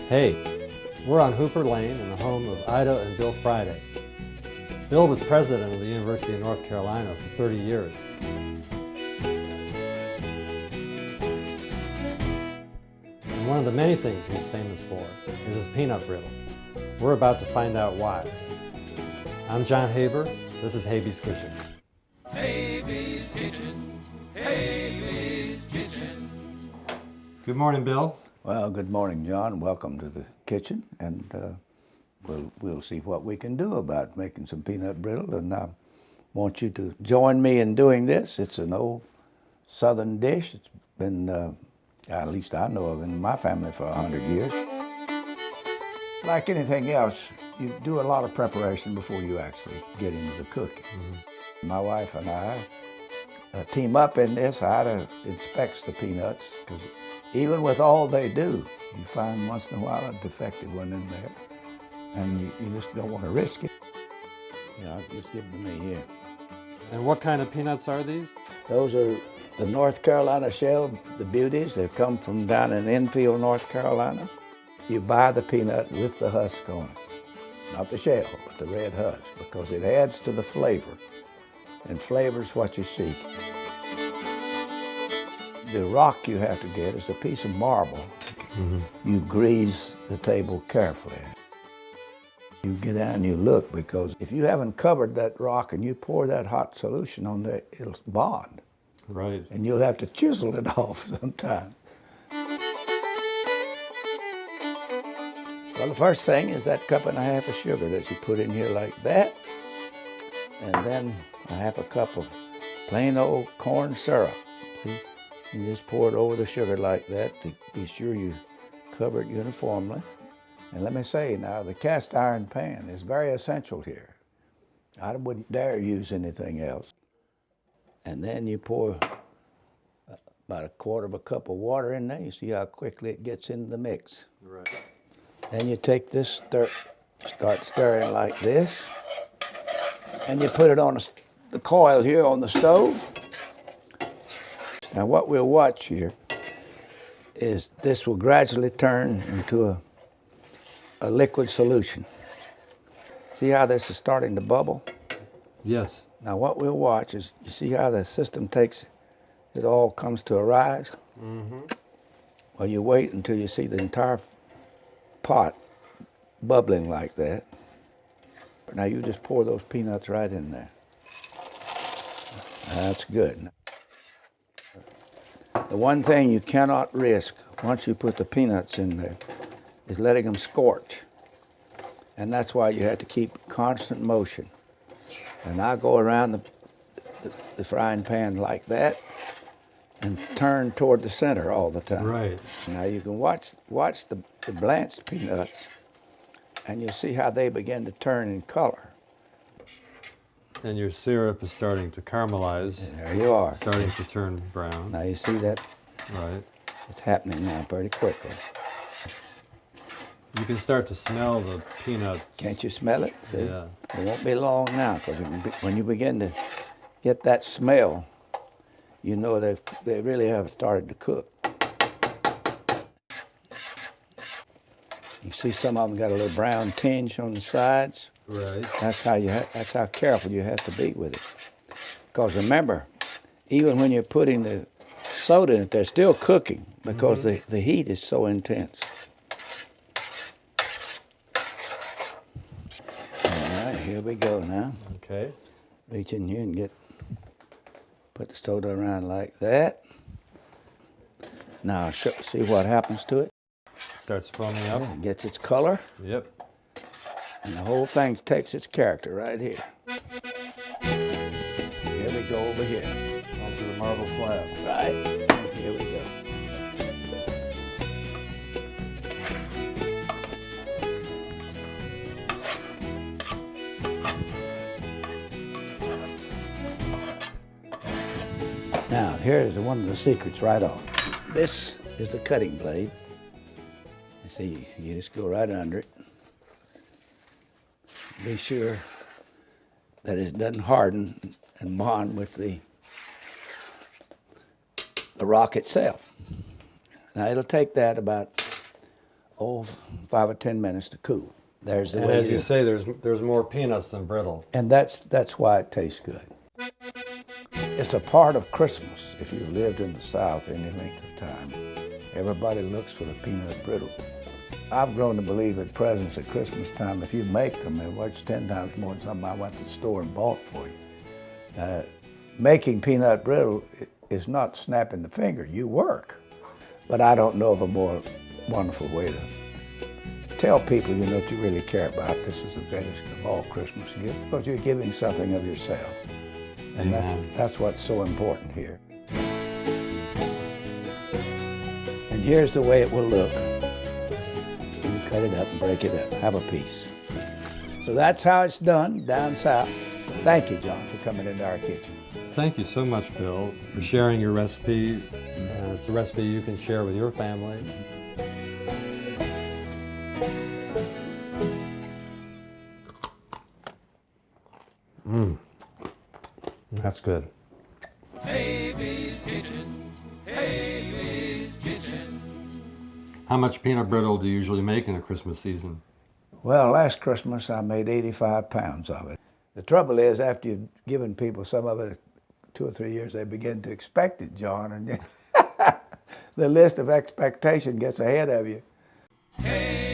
Hey, we're on Hooper Lane in the home of Ida and Bill Friday. Bill was president of the University of North Carolina for 30 years. And one of the many things he's famous for is his peanut brittle. We're about to find out why. I'm John Haber. This is Habey's Kitchen. Habey's Kitchen, Habey's Kitchen. Good morning, Bill. Well, good morning, John. Welcome to the kitchen, and we'll see what we can do about making some peanut brittle. And I want you to join me in doing this. It's an old Southern dish. It's been, at least I know of, in my family for 100 years. Like anything else, you do a lot of preparation before you actually get into the cooking. Mm-hmm. My wife and I team up in this. Ida inspects the peanuts, because even with all they do, you find once in a while a defective one in there, and you just don't want to risk it. You know, just give them to me here. And what kind of peanuts are these? Those are the North Carolina shell, the beauties. They come from down in Enfield, North Carolina. You buy the peanut with the husk on it. Not the shell, but the red husk, because it adds to the flavor, and flavor's what you seek. The rock you have to get is a piece of marble. Mm-hmm. You grease the table carefully. You get down and you look, because if you haven't covered that rock and you pour that hot solution on there, it'll bond. Right. And you'll have to chisel it off sometime. Well, the first thing is that cup and a half of sugar that you put in here like that. And then a half a cup of plain old corn syrup. See? You just pour it over the sugar like that to be sure you cover it uniformly. And let me say now, the cast iron pan is very essential here. I wouldn't dare use anything else. And then you pour about a quarter of a cup of water in there. You see how quickly it gets into the mix. Right. Then you take this, start stirring like this, and you put it on the coil here on the stove. Now what we'll watch here is this will gradually turn into a liquid solution. See how this is starting to bubble? Yes. Now what we'll watch is, you see how the system takes, it all comes to a rise? Mm-hmm. Well, you wait until you see the entire pot bubbling like that. Now you just pour those peanuts right in there. That's good. The one thing you cannot risk once you put the peanuts in there is letting them scorch. And that's why you have to keep constant motion. And I go around the frying pan like that and turn toward the center all the time. Right. Now you can watch the blanched peanuts, and you'll see how they begin to turn in color. And your syrup is starting to caramelize. There you are. Starting to turn brown. Now you see that? Right. It's happening now pretty quickly. You can start to smell the peanuts. Can't you smell it? See? Yeah. It won't be long now, because when you begin to get that smell, you know they really have started to cook. You see some of them got a little brown tinge on the sides. Right. That's how careful you have to be with it. Because remember, even when you're putting the soda in it, they're still cooking, because the heat is so intense. All right, here we go now. Okay. Reach in here and put the soda around like that. Now see what happens to it. Starts foaming up. It gets its color. Yep. And the whole thing takes its character right here. Here we go over here. Onto the marble slab. Right. Here we go. Now, here's one of the secrets right off. This is the cutting blade. You see, you just go right under it. Be sure that it doesn't harden and bond with the the rock itself. Now it'll take that about 5 or 10 minutes to cool. There's the And way as you say, there's more peanuts than brittle. and that's why it tastes good. It's a part of Christmas. If you've lived in the South any length of time, everybody looks for the peanut brittle. I've grown to believe that presents at Christmas time, if you make them, they're worth 10 times more than something I went to the store and bought for you. Making peanut brittle is not snapping the finger. You work. But I don't know of a more wonderful way to tell people, you know, that you really care about. This is the greatest of all Christmas gifts, because you're giving something of yourself. And that's what's so important here. And here's the way it will look. You cut it up and break it up. Have a piece. So that's how it's done down south. Thank you, John, for coming into our kitchen. Thank you so much, Bill, for sharing your recipe. It's a recipe you can share with your family. That's good. Habey's Kitchen, Habey's Kitchen. How much peanut brittle do you usually make in a Christmas season? Well, last Christmas I made 85 pounds of it. The trouble is, after you've given people some of it 2 or 3 years, they begin to expect it, John, and the list of expectation gets ahead of you. Hey.